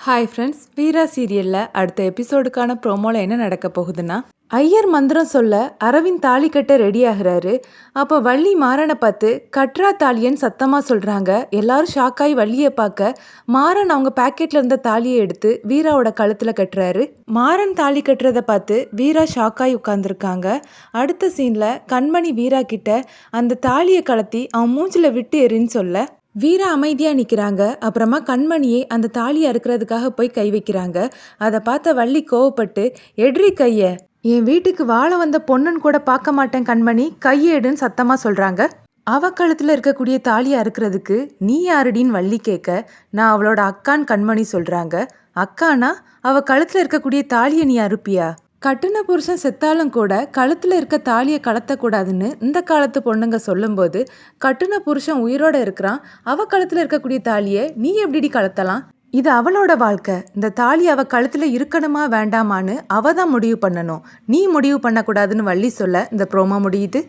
Hi friends, வீரா சீரியலில் அடுத்த எபிசோடுக்கான ப்ரோமோவில் என்ன நடக்க போகுதுன்னா, ஐயர் மந்திரம் சொல்ல அரவிந்த் தாலி கட்ட ரெடி ஆகுறாரு. அப்போ வள்ளி மாறனை பார்த்து கட்ரா தாலியன்னு சத்தமாக சொல்கிறாங்க. எல்லாரும் ஷாக்காகி வள்ளியை பார்க்க மாறன் அவங்க பேக்கெட்டில் இருந்த தாலியை எடுத்து வீராவோட கழுத்தில் கட்டுறாரு. மாறன் தாலி கட்டுறதை பார்த்து வீரா ஷாக்காகி உட்காந்துருக்காங்க. அடுத்த சீனில் கண்மணி வீரா கிட்ட அந்த தாலியை கலத்தி அவன் மூஞ்சில் விட்டு எறின்னு சொல்ல வீரா அமைதியாக நிற்கிறாங்க. அப்புறமா கண்மணியை அந்த தாலியை அறுக்கிறதுக்காக போய் கை வைக்கிறாங்க. அதை பார்த்த வள்ளி கோவப்பட்டு எட்ரி கையை, என் வீட்டுக்கு வாழ வந்த பொண்ணுன்னு கூட பார்க்க மாட்டேன் கண்மணி, கையேடுன்னு சத்தமாக சொல்கிறாங்க. அவ கழுத்தில் இருக்கக்கூடிய தாலியை அறுக்கிறதுக்கு நீ யாருடின்னு வள்ளி கேட்க, நான் அவளோட அக்கான்னு கண்மணி சொல்கிறாங்க. அக்கானா அவ கழுத்தில் இருக்கக்கூடிய தாலியை நீ அறுப்பியா? கட்டுன புருஷன் செத்தாலும் கூட கழுத்தில் இருக்க தாலியை கலத்தக்கூடாதுன்னு இந்த காலத்து பொண்ணுங்க சொல்லும்போது, கட்டுன புருஷன் உயிரோட இருக்கிறான், அவ கழுத்தில் இருக்கக்கூடிய தாலியை நீ எப்படிடி கலத்தலாம்? இது அவளோட வாழ்க்கை. இந்த தாலி அவ கழுத்தில் இருக்கணுமா வேண்டாமான்னு அவ தான் முடிவு பண்ணணும். நீ முடிவு பண்ணக்கூடாதுன்னு வள்ளி சொல்ல இந்த ப்ரோமோ முடியுது.